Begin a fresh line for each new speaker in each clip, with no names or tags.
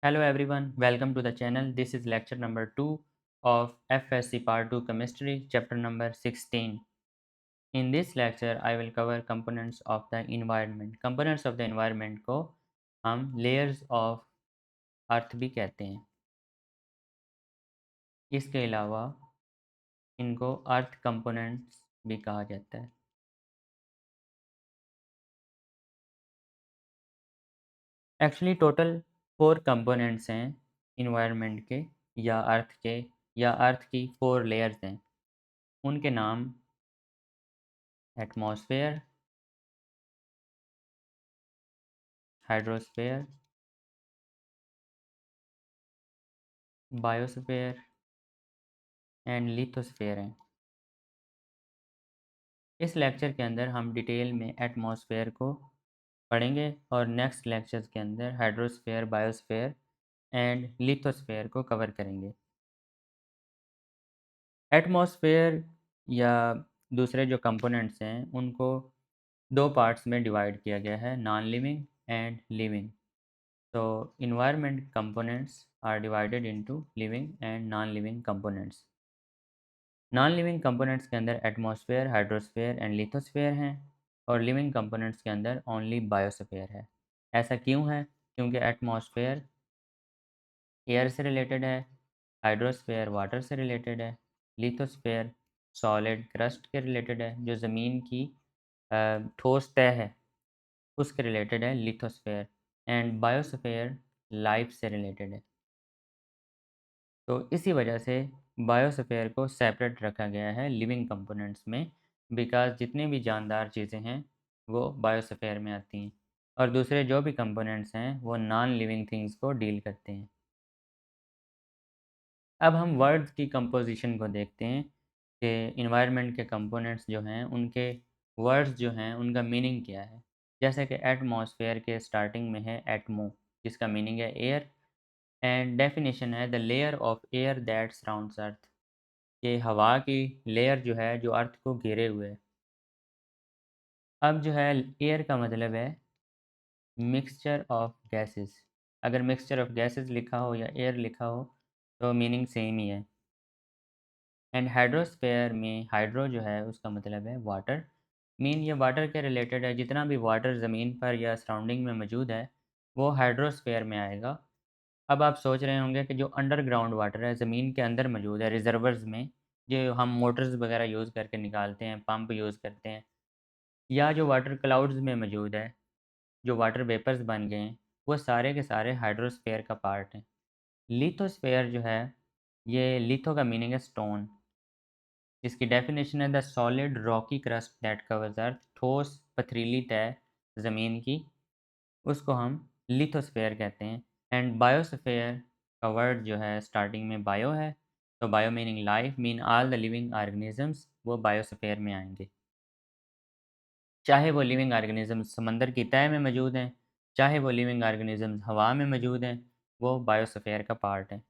Hello everyone, welcome to the channel. This is lecture number 2 of FSC Part 2 Chemistry, chapter number 16. In this lecture, I will cover components of the environment. Components of the environment को हम layers of earth भी कहते हैं. इसके अलावा इनको earth components भी कहा जाता है. एक्चुअली टोटल 4 कंपोनेंट्स हैं इन्वायरमेंट के या अर्थ की 4 लेयर्स हैं. उनके नाम atmosphere, hydrosphere, biosphere and lithosphere हैं. इस लेक्चर के अंदर हम डिटेल में एटमॉस्फेयर को पढ़ेंगे और नेक्स्ट लेक्चर्स के अंदर हाइड्रोस्फेयर, बायोस्फेयर एंड लिथोस्फेयर को कवर करेंगे. एटमॉस्फेयर या दूसरे जो कंपोनेंट्स हैं उनको दो पार्ट्स में डिवाइड किया गया है, नॉन लिविंग एंड लिविंग. तो environment components are divided into living and non living components. Non living components के अंदर एटमॉस्फेयर, हाइड्रोस्फेयर एंड लिथोस्फेयर हैं और लिविंग कंपोनेंट्स के अंदर ओनली बायोस्फेयर है. ऐसा क्यों है? क्योंकि एटमॉस्फेयर एयर से रिलेटेड है, हाइड्रोस्फेयर वाटर से रिलेटेड है, लिथोस्फेयर सॉलिड क्रस्ट के रिलेटेड है, जो ज़मीन की ठोस तय है उसके रिलेटेड है लिथोस्फेयर, एंड बायोस्फेयर लाइफ से रिलेटेड है. तो इसी वजह से बायोस्फीयर को सेपरेट रखा गया है लिविंग कंपोनेंट्स में, बिकॉज़ जितनी भी जानदार चीज़ें हैं वो बायोस्फीयर में आती हैं और दूसरे जो भी कंपोनेंट्स हैं वो नॉन लिविंग थिंग्स को डील करते हैं. अब हम वर्ड्स की कंपोजिशन को देखते हैं कि इन्वायरमेंट के कंपोनेंट्स जो हैं उनके वर्ड्स जो हैं उनका मीनिंग क्या है. जैसे कि एटमॉस्फेयर के स्टार्टिंग में है एटमो, जिसका मीनिंग है एयर, एंड डेफिनेशन है the layer of air that surrounds Earth. ये हवा की लेयर जो है जो अर्थ को घेरे हुए है. अब जो है एयर का मतलब है मिक्सचर ऑफ गैसेस. अगर मिक्सचर ऑफ गैसेस लिखा हो या एयर लिखा हो तो मीनिंग सेम ही है. एंड हाइड्रोस्फेयर में हाइड्रो जो है उसका मतलब है वाटर. मीन ये वाटर के रिलेटेड है. जितना भी वाटर ज़मीन पर या सराउंडिंग में मौजूद है वो हाइड्रोस्फेयर में आएगा. अब आप सोच रहे होंगे कि जो अंडरग्राउंड वाटर है, ज़मीन के अंदर मौजूद है रिजर्वर्स में, जो हम मोटर्स वगैरह यूज़ करके निकालते हैं, पंप यूज़ करते हैं, या जो वाटर क्लाउड्स में मौजूद है, जो वाटर वेपर्स बन गए हैं, वो सारे के सारे हाइड्रोस्फेयर का पार्ट हैं. लिथोस्फेयर जो है, ये लिथो का मीनिंग है स्टोन. इसकी डेफिनेशन है the solid rocky crust that covers Earth. ठोस पथरीली तय ज़मीन की, उसको हम लिथोस्फेयर कहते हैं. एंड बायोस्फेयर का वर्ड जो है स्टार्टिंग में बायो है, तो bio meaning life, mean all the living organisms वो बायोस्फेयर में आएंगे. चाहे वो लिविंग ऑर्गेनिजम्स समंदर की तह में मौजूद हैं, चाहे वो लिविंग ऑर्गेनिजम्स हवा में मौजूद हैं, वो बायोस्फेयर का पार्ट है.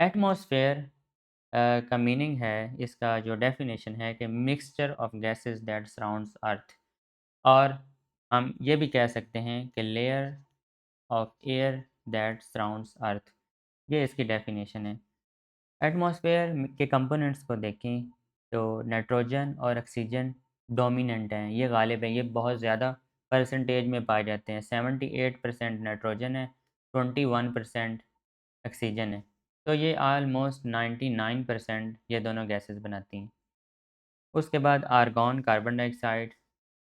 एटमॉस्फेयर का मीनिंग है, इसका जो डेफिनेशन है कि mixture of gases that surrounds Earth. और हम ये भी कह सकते हैं कि layer of air that surrounds Earth. ये इसकी डेफिनेशन है. एटमॉस्फेयर के कंपोनेंट्स को देखें तो नाइट्रोजन और ऑक्सीजन डोमिनेंट हैं, ये गालिब हैं, ये बहुत ज़्यादा परसेंटेज में पाए जाते हैं. 78% नाइट्रोजन है, 21% ऑक्सीजन है. तो ये आलमोस्ट 99% ये दोनों गैसेस बनाती हैं. उसके बाद आर्गॉन कार्बन डाइऑक्साइड,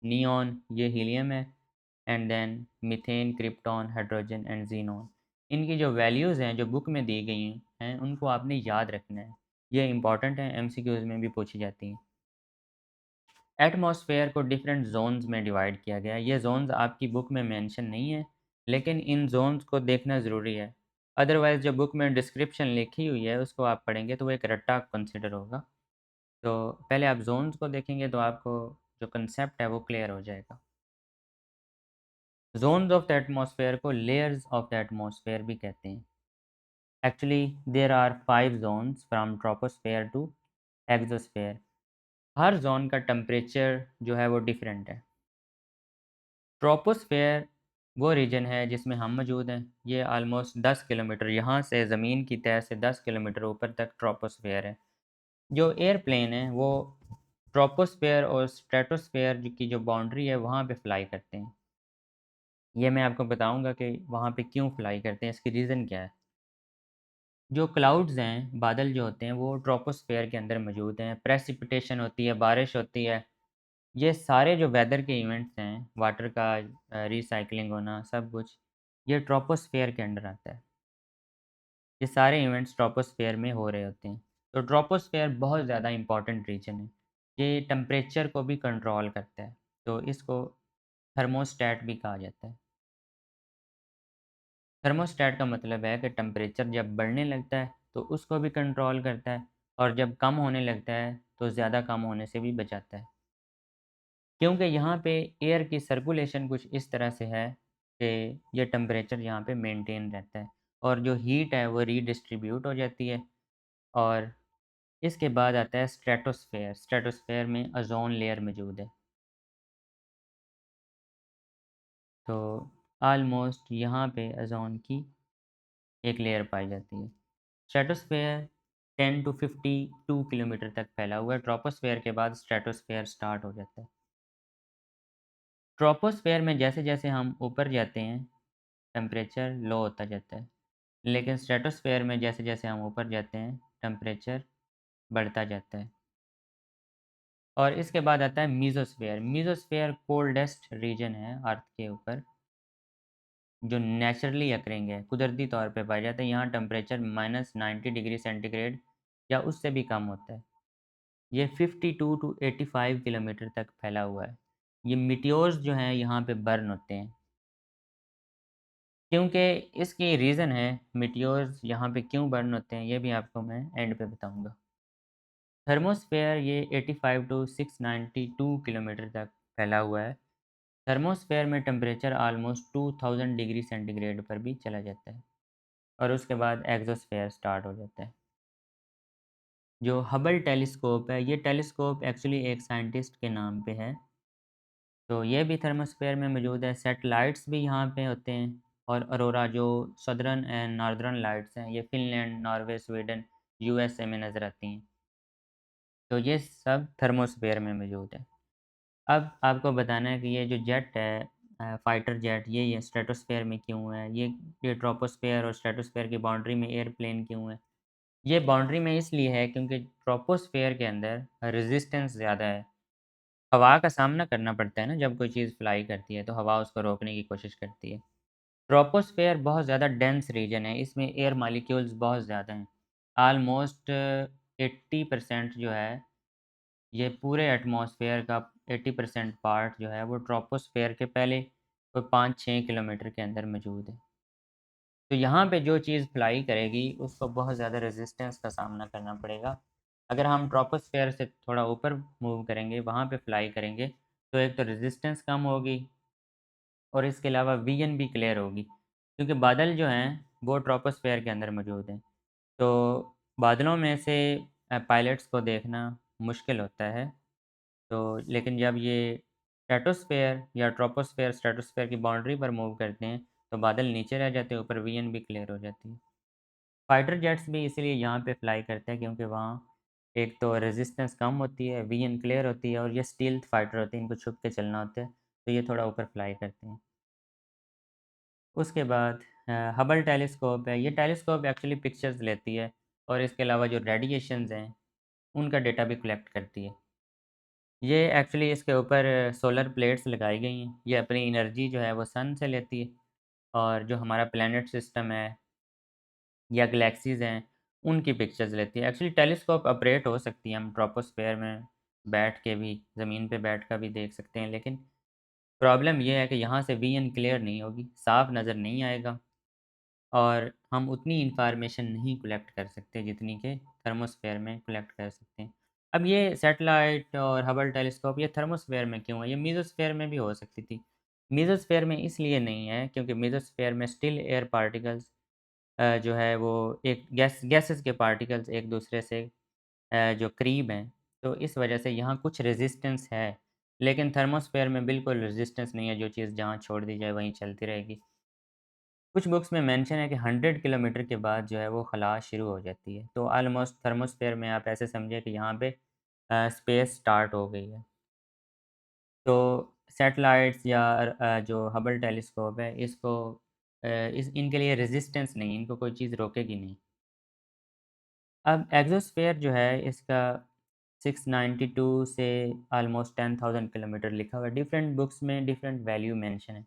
नियॉन ये हीलियम है, and then methane, krypton, hydrogen and xenon. इनकी जो वैल्यूज़ हैं जो बुक में दी गई हैं उनको आपने याद रखना है. ये इंपॉर्टेंट है, एमसीक्यूज़ में भी पूछी जाती हैं. एटमॉस्फेयर को डिफरेंट जोन्स में डिवाइड किया गया है. ये जोन्स आपकी बुक में मेंशन नहीं है, लेकिन इन जोन्स को देखना ज़रूरी है. अदरवाइज़ जो बुक में डिस्क्रिप्शन लिखी हुई है उसको आप पढ़ेंगे तो वो एक रट्टा कंसिडर होगा. तो पहले आप जोन्स को देखेंगे तो आपको जो कंसेप्ट है वो क्लियर हो जाएगा. जोन्स ऑफ द एटमॉस्फेयर को लेयर्स ऑफ द एटमॉस्फेयर भी कहते हैं. Actually there are 5 zones from troposphere to exosphere. हर जोन का टेम्परेचर जो है वो डिफरेंट है. ट्रोपोस्फेयर वो रीजन है जिसमें हम मौजूद हैं। ये ऑलमोस्ट 10 किलोमीटर यहाँ से ज़मीन की तह से 10 किलोमीटर ऊपर तक ट्रोपोस्फेयर है। जो एयरप्लेन है वो ट्रोपोस्फेयर और स्ट्रेटोस्फेयर की जो बाउंड्री है वहाँ पे फ्लाई करते हैं। ये मैं आपको बताऊँगा कि वहाँ पे क्यों फ्लाई करते हैं, इसकी रीज़न क्या है। जो क्लाउड्स हैं, बादल जो होते हैं वो ट्रोपोस्फेयर के अंदर मौजूद हैं, प्रेसिपिटेशन होती है, बारिश होती है। ये सारे जो वेदर के इवेंट्स हैं, वाटर का रिसाइक्लिंग होना, सब कुछ, ये ट्रोपोस्फेयर के अंडर आता है। ये सारे इवेंट्स ट्रोपोस्फेयर में हो रहे होते हैं। तो ट्रोपोस्फेयर बहुत ज़्यादा इम्पोर्टेंट रीजन है। ये टेम्परेचर को भी कंट्रोल करता है, तो इसको थर्मोस्टैट भी कहा जाता है। थर्मोस्टैट का मतलब है कि टेम्परेचर जब बढ़ने लगता है, तो उसको भी कंट्रोल करता है और जब कम होने लगता है, तो ज़्यादा कम होने से भी बचाता है। क्योंकि यहाँ पे एयर की सर्कुलेशन कुछ इस तरह से है कि ये टेम्परेचर यहाँ पे मेंटेन रहता है और जो हीट है वो रीडिस्ट्रीब्यूट हो जाती है। और इसके बाद आता है स्ट्रेटोस्फेयर। स्ट्रेटोस्फेयर में ओज़ोन लेयर मौजूद है। तो ऑलमोस्ट यहाँ पे ओज़ोन की एक लेयर पाई जाती है। स्ट्रेटोस्फेयर 10 टू 52 किलोमीटर तक फैला हुआ है। ट्रोपोस्फेयर के बाद स्ट्रेटोस्फेयर स्टार्ट हो जाता है। ट्रोपोस्फेयर में जैसे-जैसे हम ऊपर जाते हैं, टेम्परेचर लो होता जाता है। लेकिन स्ट्रेटोस्फेयर में जैसे-जैसे हम ऊपर जाते हैं, टेम्परेचर बढ़ता जाता है। और इसके बाद आता है मीज़ोस्फेयर। मीज़ोस्फेयर कोल्डेस्ट रीजन है अर्थ के ऊपर, जो नेचुरली अकरिंग है, कुदरती तौर पे पाया जाता है। यहाँ टेम्परेचर -90 डिग्री सेंटीग्रेड या उससे भी कम होता है। ये 52 टू 85 किलोमीटर तक फैला हुआ है। ये मीटियोर्स जो हैं यहाँ पे बर्न होते हैं। क्योंकि इसकी रीज़न है मीटियोर्स यहाँ पे क्यों बर्न होते हैं, ये भी आपको मैं एंड पे बताऊँगा। थर्मोस्फेयर ये 85 टू 692 किलोमीटर तक फैला हुआ है। थर्मोस्फेयर में टेम्परेचर ऑलमोस्ट 2000 डिग्री सेंटीग्रेड पर भी चला जाता है और उसके बाद एक्सोस्फेयर स्टार्ट हो जाता है। जो हबल टेलीस्कोप है, ये टेलीस्कोप एक्चुअली एक साइंटिस्ट के नाम पे है। तो ये भी थर्मोस्फेयर में मौजूद है। सैटेलाइट्स भी यहाँ पे होते हैं और अरोरा जो सदर्न एंड नॉर्दर्न लाइट्स हैं, ये फ़िनलैंड, नॉर्वे, स्वीडन, यूएसए में नज़र आती हैं। तो ये सब थर्मोस्फेयर में मौजूद है। अब आपको बताना है कि ये जो जेट है फाइटर जेट, ये स्ट्रेटोस्फेयर में क्यों है? ये ट्रोपोस्फेयर और स्ट्रेटोस्फेयर की बाउंड्री में एयरप्लेन क्यों है? ये बाउंड्री में इसलिए है क्योंकि ट्रोपोस्फेयर के अंदर रेजिस्टेंस ज़्यादा है। हवा का सामना करना पड़ता है ना, जब कोई चीज़ फ्लाई करती है तो हवा उसको रोकने की कोशिश करती है। ट्रोपोस्फेयर बहुत ज़्यादा डेंस रीजन है, इसमें एयर मॉलिक्यूल्स बहुत ज़्यादा हैं। ऑलमोस्ट 80% जो है, ये पूरे एटमॉस्फेयर का 80% पार्ट जो है वो ट्रोपोस्फेयर के पहले कोई 5-6 किलोमीटर के अंदर मौजूद है। तो यहाँ पे जो चीज़ फ्लाई करेगी उसको बहुत ज़्यादा रेजिस्टेंस का सामना करना पड़ेगा। अगर हम ट्रोपोस्फेयर से थोड़ा ऊपर मूव करेंगे, वहाँ पे फ्लाई करेंगे, तो एक तो रेजिस्टेंस कम होगी और इसके अलावा विज़न भी क्लियर होगी। क्योंकि बादल जो हैं वो ट्रोपोस्फेयर के अंदर मौजूद हैं। तो बादलों में से पायलट्स को देखना मुश्किल होता है। तो लेकिन जब ये स्ट्रेटोस्फेयर या ट्रोपोस्फेयर स्ट्रेटोस्फेयर की बाउंड्री पर मूव करते हैं, तो बादल नीचे रह जाते हैं, ऊपर विज़न भी क्लियर हो जाती है। फाइटर जेट्स भी इसीलिए यहाँ पे फ्लाई करते हैं क्योंकि वहाँ एक तो रेजिस्टेंस कम होती है, विज़न क्लियर होती है और ये स्टील्थ फाइटर होते हैं, इनको छुप के चलना होता है, तो ये थोड़ा ऊपर फ्लाई करते हैं। उसके बाद हबल टेलीस्कोप है, ये टेलीस्कोप एक्चुअली पिक्चर्स लेती है और इसके अलावा जो रेडिएशंस हैं, उनका डेटा भी कलेक्ट करती है। ये एक्चुअली इसके ऊपर सोलर प्लेट्स लगाई गई हैं, ये अपनी एनर्जी जो है वो सन से लेती है और जो हमारा प्लैनेट सिस्टम है या गैलेक्सीज़ हैं, उनकी पिक्चर्स लेती है। एक्चुअली टेलीस्कोप ऑपरेट हो सकती है, हम ट्रोपोस्फेयर में बैठ के भी, ज़मीन पे बैठ कर भी देख सकते हैं, लेकिन प्रॉब्लम ये है कि यहाँ से विज़न क्लियर नहीं होगी, साफ नज़र नहीं आएगा और हम उतनी इन्फॉर्मेशन नहीं कलेक्ट कर सकते जितनी कि थर्मोस्फेयर में कलेक्ट कर सकते हैं। अब ये सैटेलाइट और हबल टेलीस्कोप ये थर्मोस्फेयर में क्यों है? ये मीज़ोस्फेयर में भी हो सकती थी। मीज़ोस्फेयर में इसलिए नहीं है क्योंकि मीज़ोस्फेयर में स्टिल एयर पार्टिकल्स जो है वो एक गैसेज़ के पार्टिकल्स एक-दूसरे से जो करीब हैं, तो इस वजह से यहाँ कुछ रेज़िस्टेंस है। लेकिन थर्मोस्फेयर में बिल्कुल रेजिस्टेंस नहीं है, जो चीज़ जहाँ छोड़ दी जाए वहीं चलती रहेगी। कुछ बुक्स में मेंशन है कि 100 किलोमीटर के बाद जो है वो खला शुरू हो जाती है। तो ऑलमोस्ट थर्मोस्फेयर में आप ऐसे समझिए कि यहाँ पे स्पेस स्टार्ट हो गई है। तो सैटेलाइट्स या जो हबल टेलीस्कोप है इसको इस इनके लिए रेजिस्टेंस नहीं, इनको कोई चीज़ रोकेगी नहीं। अब एग्ज़ोस्फेयर जो है इसका 692 से ऑलमोस्ट 10,000 किलोमीटर लिखा हुआ है। डिफरेंट बुक्स में डिफरेंट वैल्यू मेंशन है।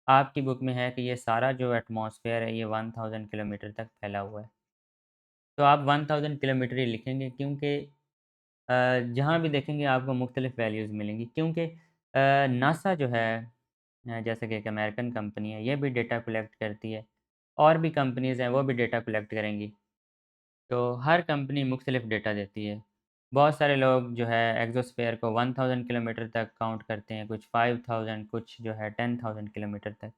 आपकी बुक में है कि ये सारा जो एटमॉस्फेयर है ये 1000 किलोमीटर तक फैला हुआ है। तो आप 1000 किलोमीटर ही लिखेंगे क्योंकि जहाँ भी देखेंगे आपको मुख्तलिफ वैल्यूज़ मिलेंगी क्योंकि नासा जो है जैसे कि एक अमेरिकन कंपनी है, ये भी डेटा कलेक्ट करती है। और भी कंपनीज़ हैं, वो भी डेटा कलेक्ट करेंगी। तो हर कंपनी मुख्तलिफ डेटा देती है। बहुत सारे लोग जो है एग्ज़ोस्फेयर को 1000 किलोमीटर तक काउंट करते हैं, कुछ 5000, कुछ जो है 10,000 किलोमीटर तक।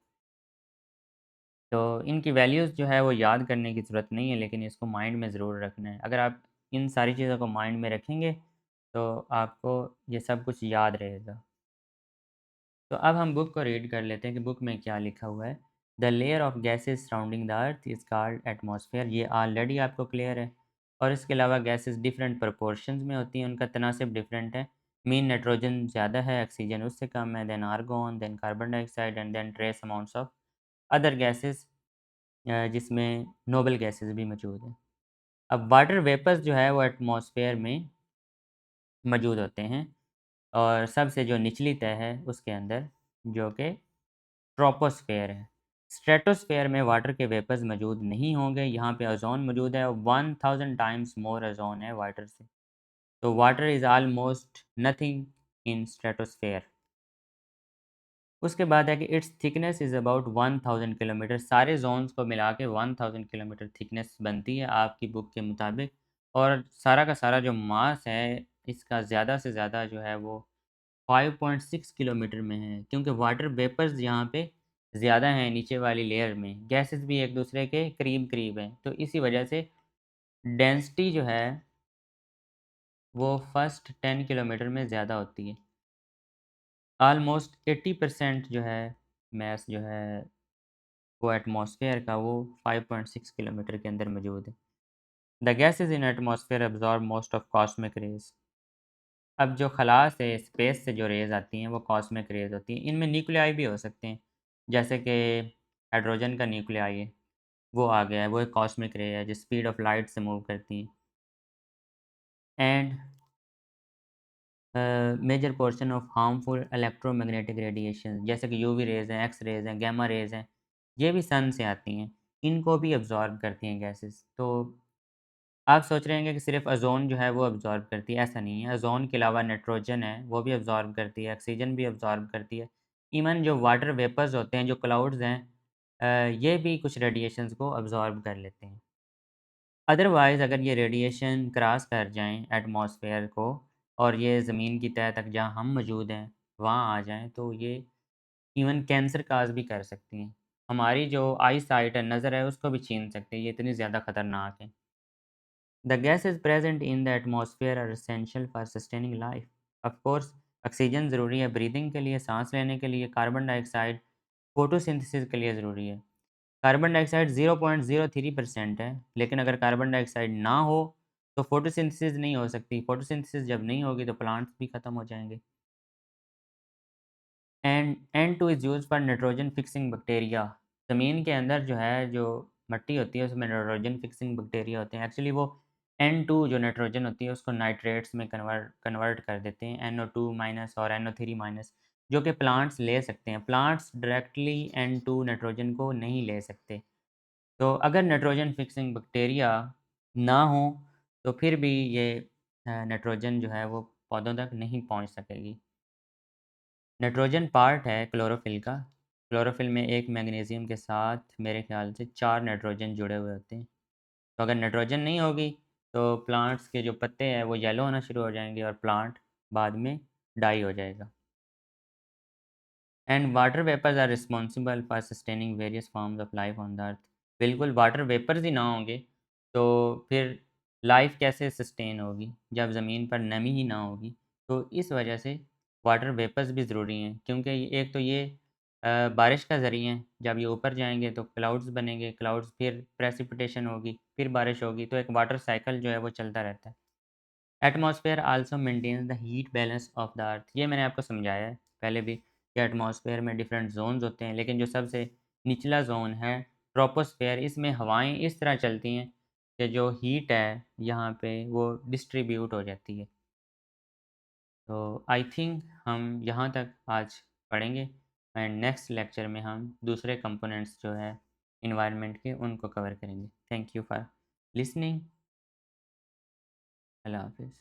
तो इनकी वैल्यूज़ जो है वो याद करने की ज़रूरत नहीं है, लेकिन इसको माइंड में ज़रूर रखना है। अगर आप इन सारी चीज़ों को माइंड में रखेंगे, तो आपको ये सब कुछ याद रहेगा। तो अब हम बुक को रीड कर लेते हैं कि बुक में क्या लिखा हुआ है। The layer of gases surrounding the earth is called atmosphere. ये ऑलरेडी आपको क्लियर है। और इसके अलावा गैसेस डिफरेंट प्रोपोर्शंस में होती हैं, उनका तनासिब डिफरेंट है। मीन नाइट्रोजन ज़्यादा है, ऑक्सीजन उससे कम है, then argon, then carbon dioxide and then trace amounts of other gases, जिसमें नोबल गैसेस भी मौजूद हैं। अब वाटर वेपर्स जो है वो एटमॉस्फेयर में मौजूद होते हैं, और सबसे जो निचली तह है उसके अंदर, जो कि ट्रोपोस्फेयर है। स्ट्रेटोस्फेयर में वाटर के वेपर्स मौजूद नहीं होंगे, यहाँ पे ओज़ोन मौजूद है और 1000 टाइम्स मोर ओज़ोन है वाटर से। तो water is almost nothing in stratosphere. उसके बाद है कि it's thickness is about 1000 kilometre. सारे ज़ोन्स को मिला के 1000 किलोमीटर थिकनेस बनती है आपकी बुक के मुताबिक। और सारा का सारा जो मास है, इसका ज़्यादा से ज़्यादा जो है वो 5.6 किलोमीटर में है, क्योंकि वाटर वेपर्स यहाँ पे ज़्यादा हैं नीचे वाली लेयर में, गैसेस भी एक दूसरे के करीब-करीब हैं, तो इसी वजह से डेंसिटी जो है वो फर्स्ट 10 किलोमीटर में ज़्यादा होती है। ऑलमोस्ट 80% जो है मास जो है वो एटमॉस्फेयर का, वो 5.6 किलोमीटर के अंदर मौजूद है। The gases in atmosphere absorb most of cosmic rays. अब जो खला से, स्पेस से जो रेज़ आती हैं वो कॉस्मिक रेज़ होती हैं। इनमें न्यूक्लियाई भी हो सकते हैं, जैसे कि हाइड्रोजन का न्यूक्लियाई है, वो आ गया है, वो एक कॉस्मिक रे है जो स्पीड ऑफ लाइट से मूव करती हैं। And major portion of harmful electromagnetic radiation, जैसे कि यूवी रेज़ हैं, एक्स रेज़ हैं, गामा रेज़ हैं, ये भी सन से आती हैं। इनको भी अब्ज़ॉर्ब करती हैं गैसेस। तो आप सोच रहे होंगे कि सिर्फ़ ओज़ोन जो है वो अब्ज़ॉर्ब करती है, ऐसा नहीं है। ओज़ोन के अलावा नाइट्रोजन है, वो भी अब्ज़ॉर्ब करती है, ऑक्सीजन भी अब्ज़ॉर्ब करती है। इवन जो वाटर वेपर्स होते हैं, जो क्लाउड्स हैं, ये भी कुछ रेडिएशंस को अब्ज़ॉर्ब कर लेते हैं। अदरवाइज़ अगर ये रेडिएशन क्रॉस कर जाएँ एटमॉस्फेयर को और ये ज़मीन की तह तक जहाँ हम मौजूद हैं, वहाँ आ जाएँ, तो ये इवन कैंसर काज़ भी कर सकती हैं। हमारी जो आई साइट है, नज़र है, उसको भी छीन सकती है, ये इतनी ज़्यादा ख़तरनाक है। The gases present in the atmosphere are essential for sustaining life. Of course, oxygen ज़रूरी है ब्रीदिंग के लिए, सांस लेने के लिए। कार्बन डाइऑक्साइड फोटोसिंथेसिस के लिए ज़रूरी है। कार्बन डाइऑक्साइड 0.03% है, लेकिन अगर कार्बन डाइऑक्साइड ना हो तो फोटोसिंथेसिस नहीं हो सकती। फोटोसिंथेसिस जब नहीं होगी तो प्लांट्स भी ख़त्म हो जाएंगे। And N2 is used for nitrogen fixing bacteria. ज़मीन के अंदर जो है, जो मिट्टी होती है, उसमें नाइट्रोजन फिक्सिंग बैक्टीरिया होते हैं। एक्चुअली वो N2 जो नाइट्रोजन होती है उसको नाइट्रेट्स में कन्वर्ट कर देते हैं, NO2 माइनस और NO3 माइनस, जो कि प्लांट्स ले सकते हैं। प्लांट्स डायरेक्टली N2 नाइट्रोजन को नहीं ले सकते। तो अगर नाइट्रोजन फिक्सिंग बैक्टीरिया ना हो तो फिर भी ये नाइट्रोजन जो है वो पौधों तक नहीं पहुंच सकेगी। नाइट्रोजन पार्ट है क्लोरोफिल का। क्लोरोफिल में एक मैग्नीशियम के साथ मेरे ख़्याल से 4 नाइट्रोजन जुड़े हुए होते हैं। तो अगर नाइट्रोजन नहीं होगी तो प्लांट्स के जो पत्ते हैं वो येलो होना शुरू हो जाएँगे और प्लांट बाद में डाई हो जाएगा। And water vapours are responsible for sustaining various forms of life on the earth. बिल्कुल वाटर वेपर्स ही ना होंगे तो फिर लाइफ कैसे सस्टेन होगी, जब ज़मीन पर नमी ही ना होगी। तो इस वजह से वाटर वेपर्स भी ज़रूरी हैं, क्योंकि एक तो ये बारिश का ज़रिया हैं, जब ये ऊपर जाएँगे तो क्लाउड्स बनेंगे, क्लाउड्स फिर प्रेसिपिटेशन होगी, फिर बारिश होगी, तो एक वाटर साइकिल जो है वो चलता रहता है। Atmosphere also maintains the heat balance of the earth, ये मैंने आपको समझाया है पहले भी कि एटमॉस्फेयर में डिफरेंट ज़ोन्स होते हैं, लेकिन जो सबसे निचला ज़ोन है ट्रोपोस्फेयर, इसमें हवाएँ इस तरह चलती हैं कि जो हीट है यहाँ पे वो डिस्ट्रीब्यूट हो जाती है। तो आई थिंक हम यहाँ तक आज पढ़ेंगे एंड नेक्स्ट लेक्चर में हम दूसरे कंपोनेंट्स जो है इन्वायरमेंट के उनको कवर करेंगे। Thank you for listening. अल्लाह हाफिज़।